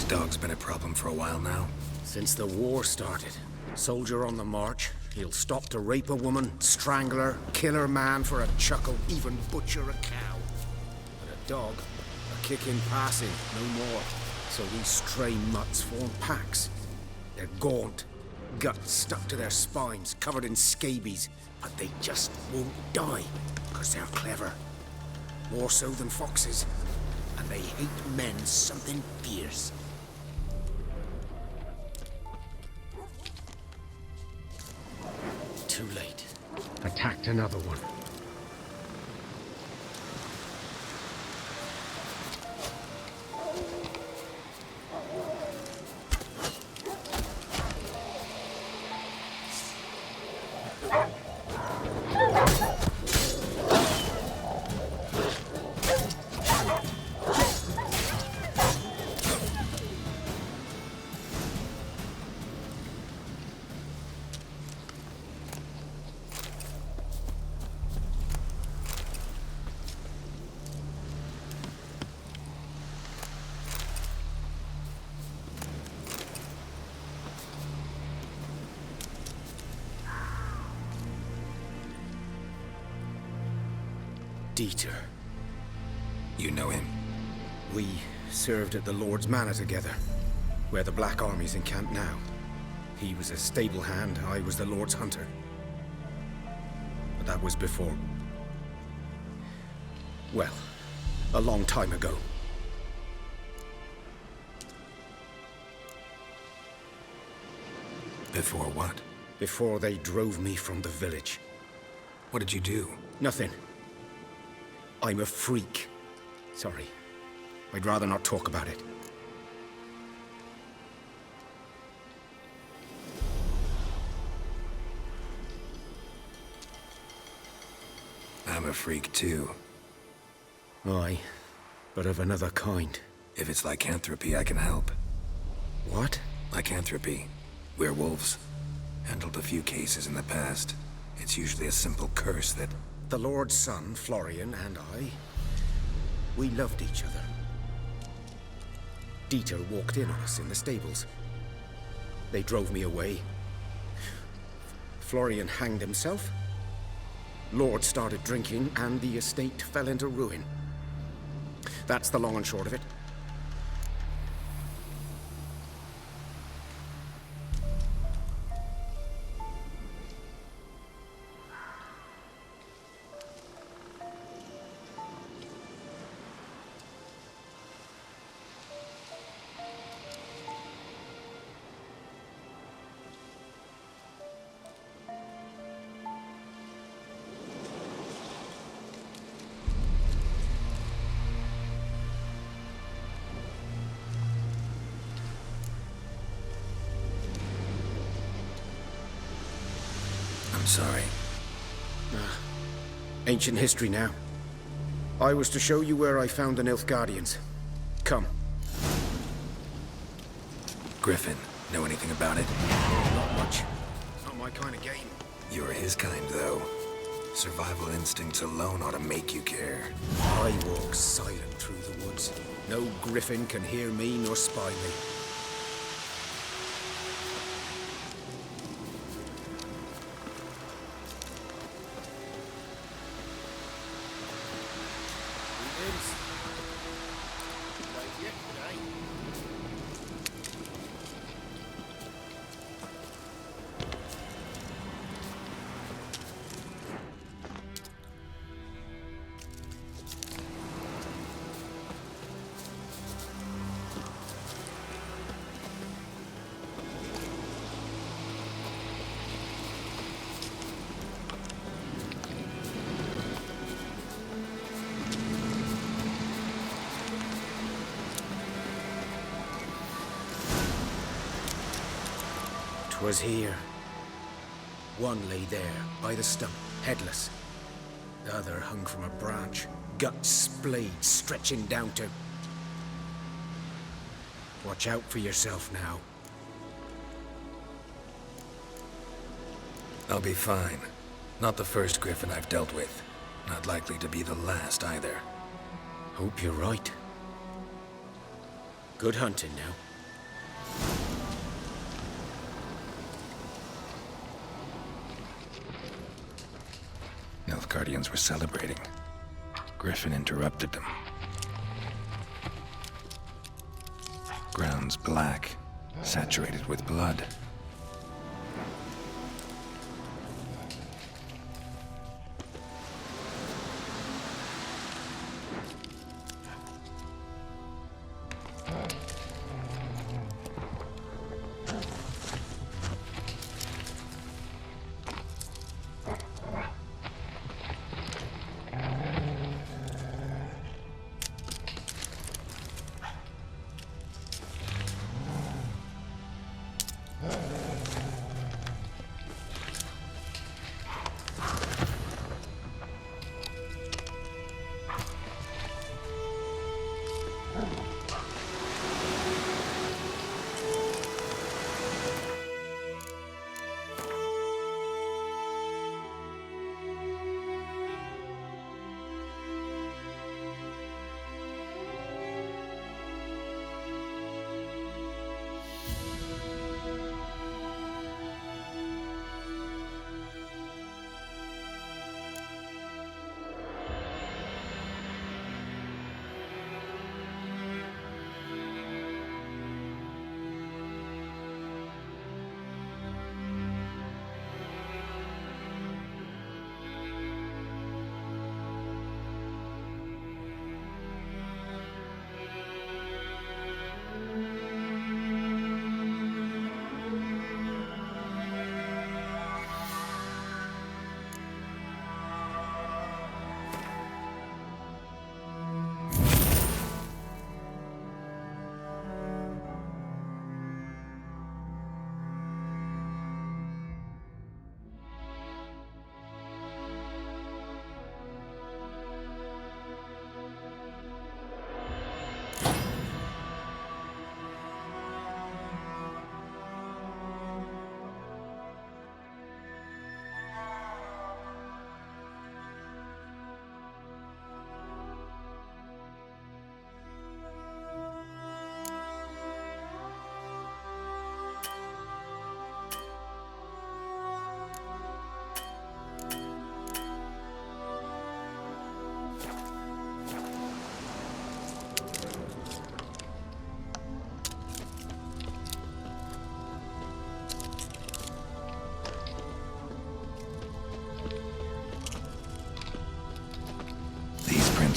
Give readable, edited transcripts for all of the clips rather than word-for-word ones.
This dog's been a problem for a while now. Since the war started. Soldier on the march, he'll stop to rape a woman, strangle her, kill her man for a chuckle, even butcher a cow. But a dog, a kick in passing, no more. So these stray mutts form packs. They're gaunt, guts stuck to their spines, covered in scabies, but they just won't die, because they're clever. More so than foxes. And they hate men something fierce. Too late. Attacked another one. Dieter. You know him? We served at the Lord's Manor together, where the Black Army's encamped now. He was a stable hand, I was the Lord's hunter. But that was before... well, a long time ago. Before what? Before they drove me from the village. What did you do? Nothing. I'm a freak. Sorry. I'd rather not talk about it. I'm a freak too. Aye, but of another kind. If it's lycanthropy, I can help. What? Lycanthropy. Werewolves. Handled a few cases in the past. It's usually a simple curse that... The Lord's son, Florian, and I, we loved each other. Dieter walked in on us in the stables. They drove me away. Florian hanged himself. Lord started drinking, and the estate fell into ruin. That's the long and short of it. I'm sorry. Ancient history now. I was to show you where I found the Nilfgaardians. Come. Griffin, know anything about it? Not much. Not my kind of game. You're his kind, though. Survival instincts alone ought to make you care. I walk silent through the woods. No griffin can hear me nor spy me. Was here. One lay there, by the stump, headless. The other hung from a branch, guts splayed, stretching down to... Watch out for yourself now. I'll be fine. Not the first griffin I've dealt with. Not likely to be the last either. Hope you're right. Good hunting now. Guardians were celebrating. Griffin interrupted them. Ground's black, saturated with blood.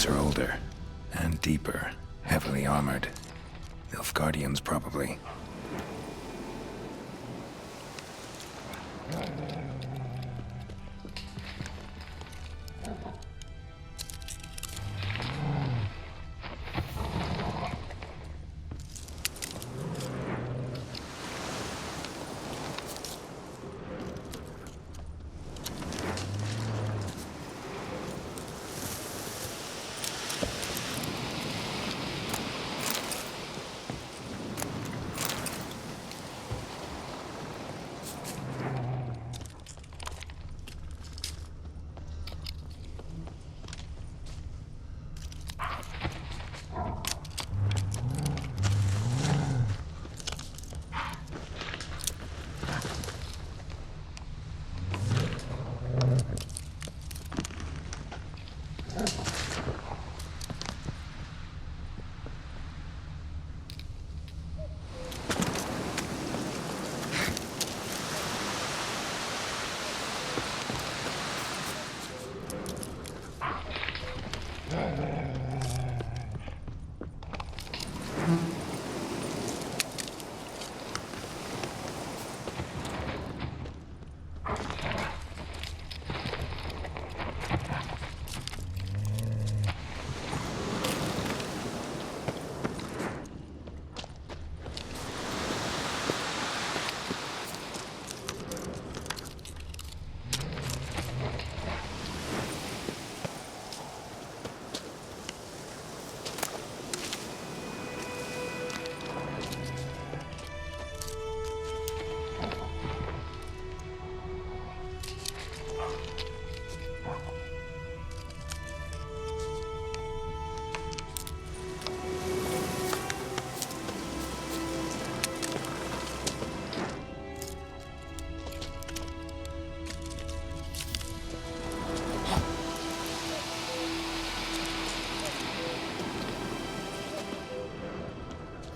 Are older and deeper, heavily armored. Nilfgaardians, probably.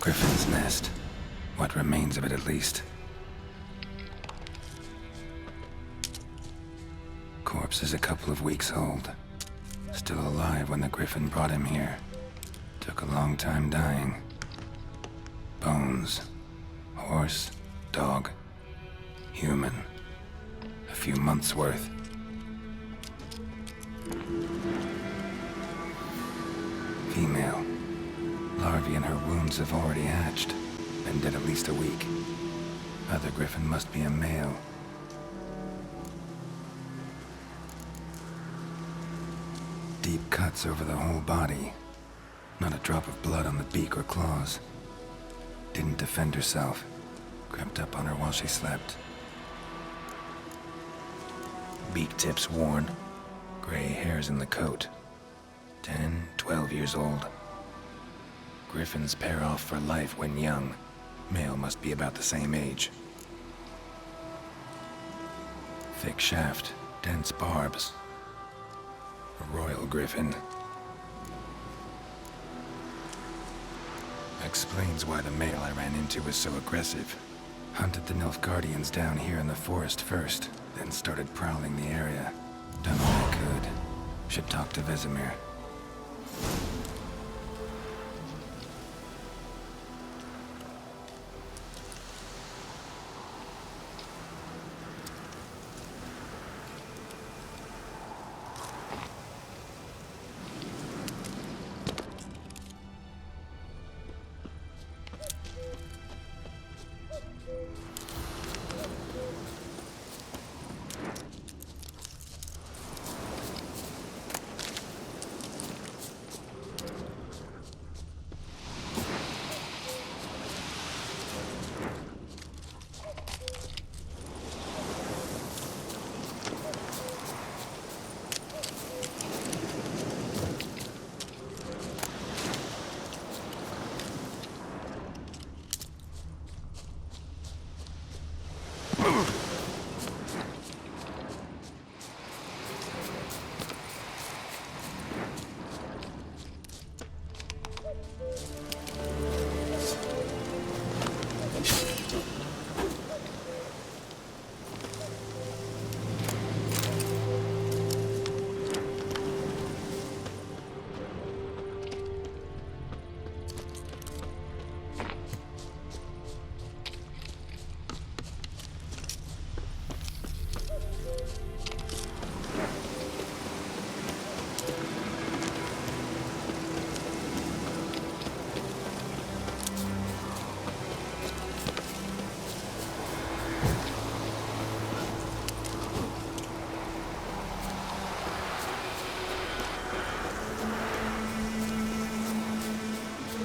Griffin's nest. What remains of it, at least. Corpse is a couple of weeks old. Still alive when the Griffin brought him here. Took a long time dying. Bones. Horse, dog, human. A few months' worth. Female. Larvae in her wounds have already hatched. Been dead at least a week. Other Griffin must be a male. Deep cuts over the whole body. Not a drop of blood on the beak or claws. Didn't defend herself. Crept up on her while she slept. Beak tips worn. Gray hairs in the coat. 10, 12 years old. Griffins pair off for life when young. Male must be about the same age. Thick shaft, dense barbs. A royal griffin. Explains why the male I ran into was so aggressive. Hunted the Nilfgaardians down here in the forest first, then started prowling the area. Done what I could. Should talk to Vesemir.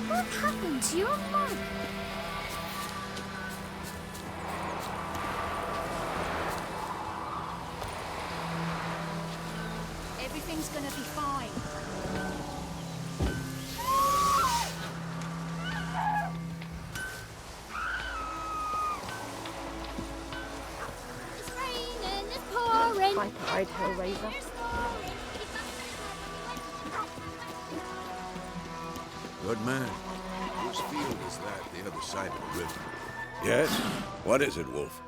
What happened to your mum? Everything's gonna be fine. It's raining, it's pouring. High-tide Hellraiser. Good man. Whose field is that, the other side of the river? Yes? What is it, Wolf?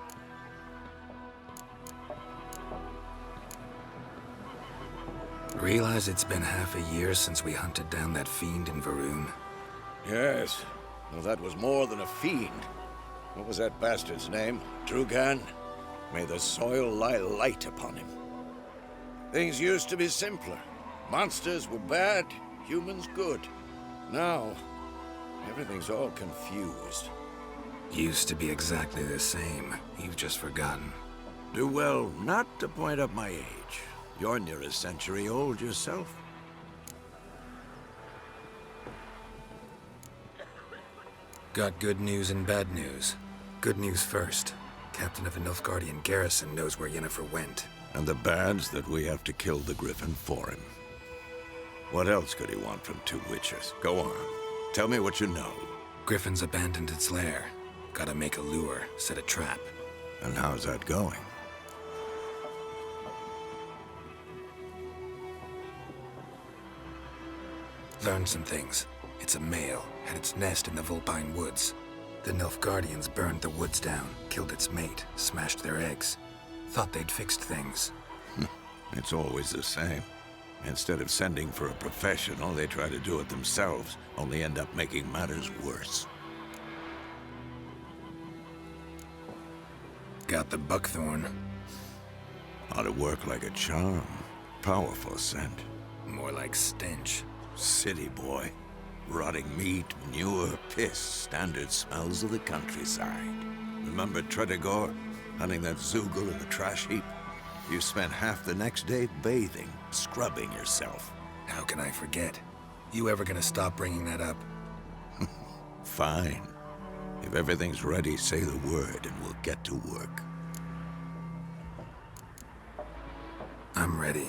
Realize it's been half a year since we hunted down that fiend in Varun? Yes. Well, that was more than a fiend. What was that bastard's name? Drugan? May the soil lie light upon him. Things used to be simpler. Monsters were bad, humans good. Now, everything's all confused. Used to be exactly the same. You've just forgotten. Do well not to point up my age. You're near a century old yourself. Got good news and bad news. Good news first. Captain of the Nilfgaardian garrison knows where Yennefer went. And the bad's that we have to kill the Griffin for him. What else could he want from two witches? Go on. Tell me what you know. Griffin's abandoned its lair. Gotta make a lure, set a trap. And how's that going? Learned some things. It's a male, had its nest in the Vulpine Woods. The Nilfgaardians burned the woods down, killed its mate, smashed their eggs. Thought they'd fixed things. It's always the same. Instead of sending for a professional, they try to do it themselves, only end up making matters worse. Got the buckthorn. Ought to work like a charm. Powerful scent. More like stench. City boy. Rotting meat, manure, piss, standard smells of the countryside. Remember Tredegor? Hunting that Zoogle in the trash heap? You spent half the next day bathing, scrubbing yourself. How can I forget? You ever gonna stop bringing that up? Fine. If everything's ready, say the word and we'll get to work. I'm ready.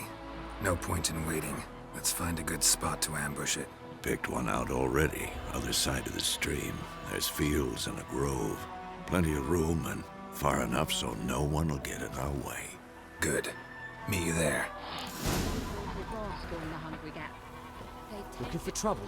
No point in waiting. Let's find a good spot to ambush it. Picked one out already, other side of the stream. There's fields and a grove. Plenty of room and far enough so no one will get in our way. Good. Meet you there. Looking for trouble?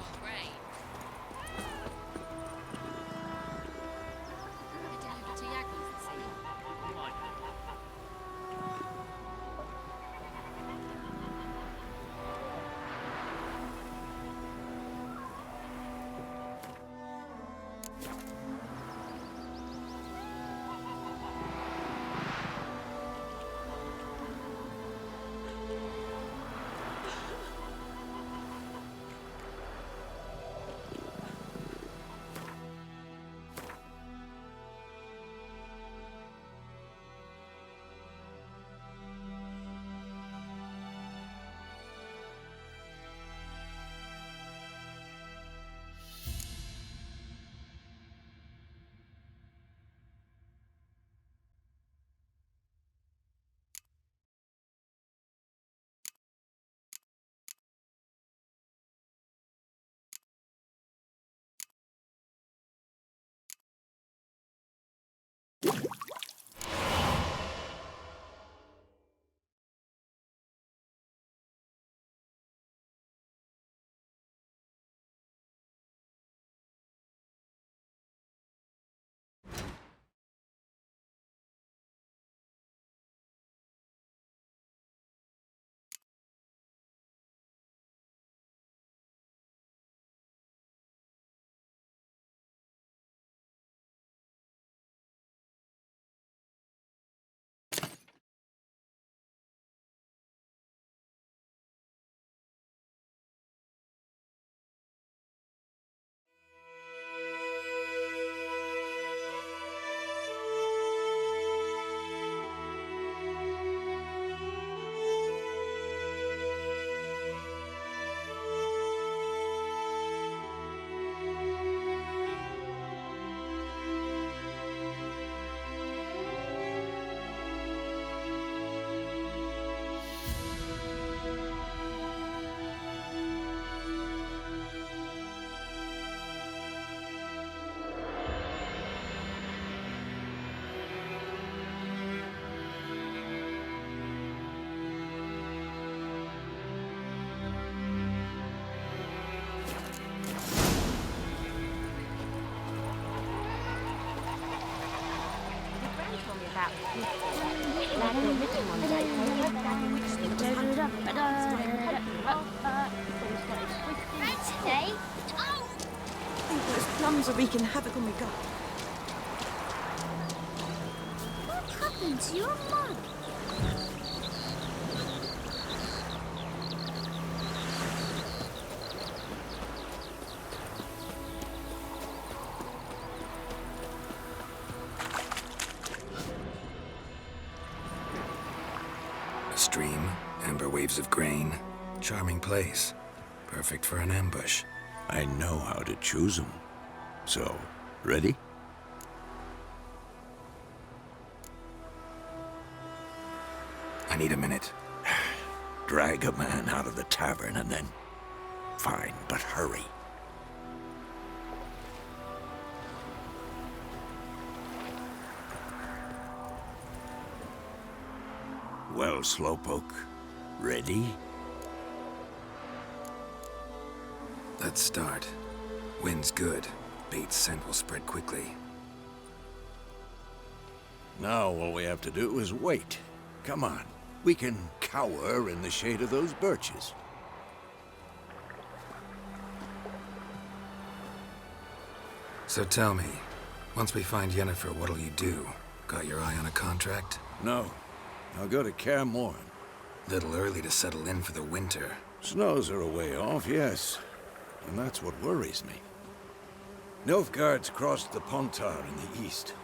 Today? Oh! Those plums are wreaking havoc on my gut. What happened to your mug? A stream, amber waves of grain. Charming place. Perfect for an ambush. I know how to choose them. So, ready? I need a minute. Drag a man out of the tavern and then... Fine, but hurry. Well, Slowpoke, ready? Let's start. Wind's good. Bait's scent will spread quickly. Now all we have to do is wait. Come on. We can cower in the shade of those birches. So tell me, once we find Yennefer, what'll you do? Got your eye on a contract? No. I'll go to Kaer Morhen. Little early to settle in for the winter. Snows are a way off, yes. And that's what worries me. Nilfgaard's crossed the Pontar in the east.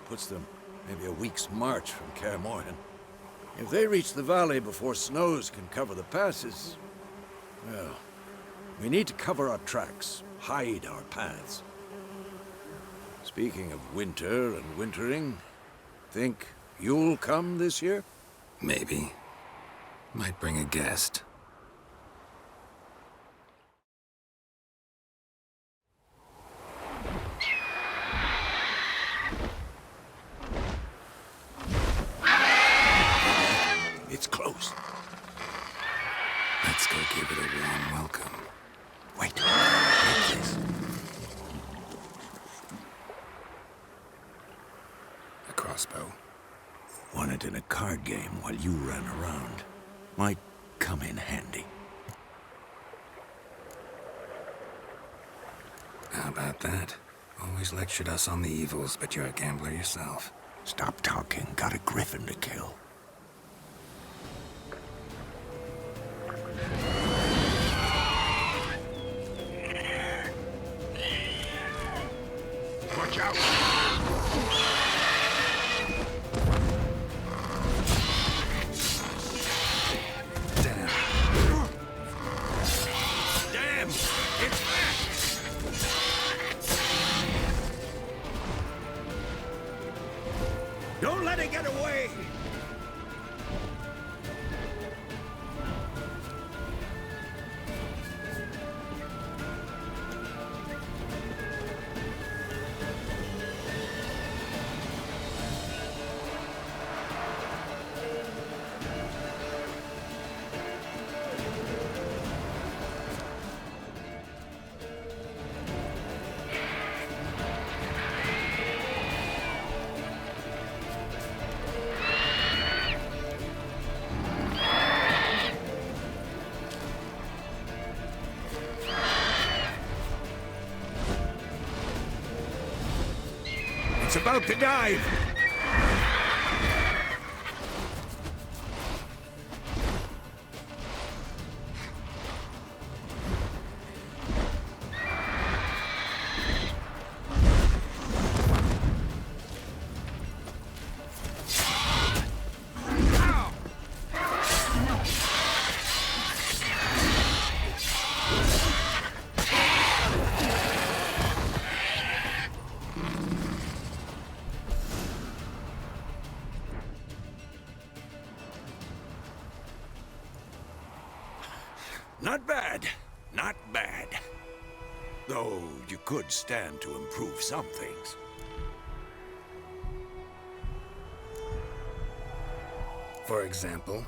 Puts them maybe a week's march from Kaer Morhen. If they reach the valley before snows can cover the passes, well, we need to cover our tracks, hide our paths. Speaking of winter and wintering, think you'll come this year? Maybe. Might bring a guest. It's close. Let's go give it a warm welcome. Wait. Take this. A crossbow. Won it in a card game while you ran around. Might come in handy. How about that? Always lectured us on the evils, but you're a gambler yourself. Stop talking. Got a griffin to kill. Watch out! Damn! It's back! Don't let it get away! It's about to dive! Not bad. Not bad. Though you could stand to improve some things. For example?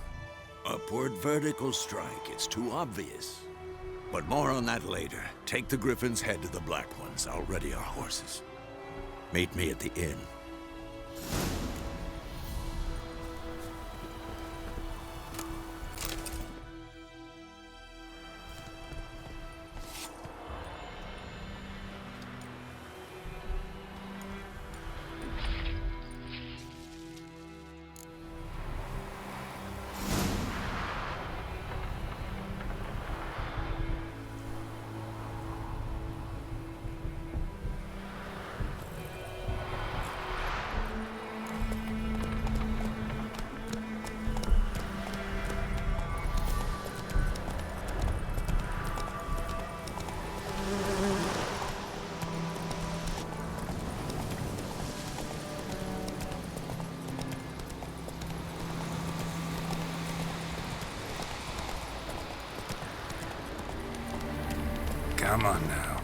Upward vertical strike. It's too obvious. But more on that later. Take the Griffin's head to the Black Ones. I'll ready our horses. Meet me at the inn. Come on now.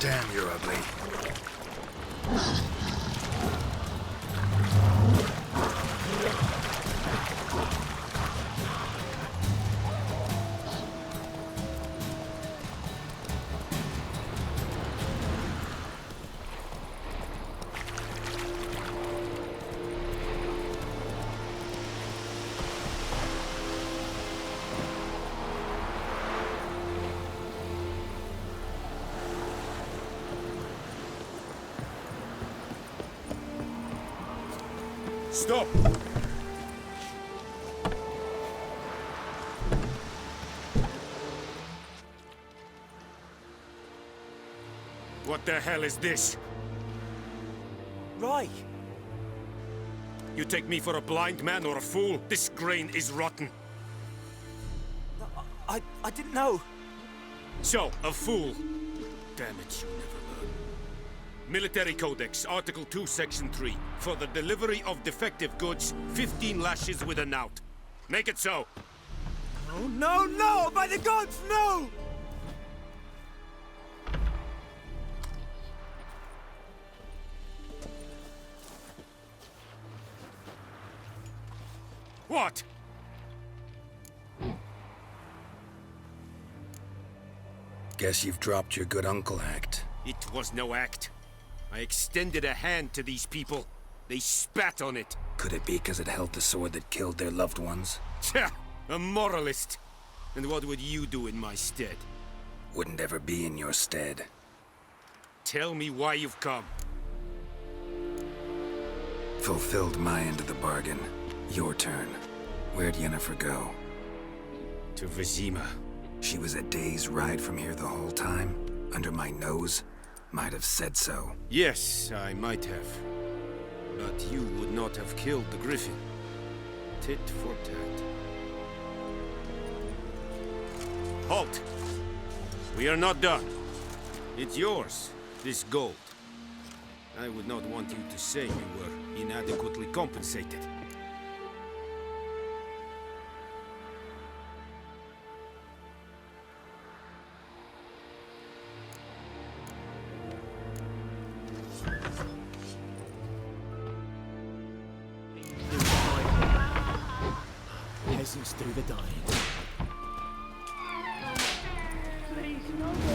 Damn, you're ugly. Stop! What the hell is this? Right. You take me for a blind man or a fool? This grain is rotten. I didn't know. So, a fool. Damn it, you never learn. Military Codex, Article 2, Section 3. For the delivery of defective goods, 15 lashes with a knout. Make it so. Oh, no, no! By the gods, no! What? Guess you've dropped your good uncle act. It was no act. I extended a hand to these people. They spat on it. Could it be because it held the sword that killed their loved ones? Tja, a moralist. And what would you do in my stead? Wouldn't ever be in your stead. Tell me why you've come. Fulfilled my end of the bargain. Your turn. Where'd Yennefer go? To Vizima. She was a day's ride from here the whole time? Under my nose? Might have said so. Yes, I might have. But you would not have killed the griffin. Tit for tat. Halt! We are not done. It's yours, this gold. I would not want you to say you were inadequately compensated. Peasants do the dying. Please, no.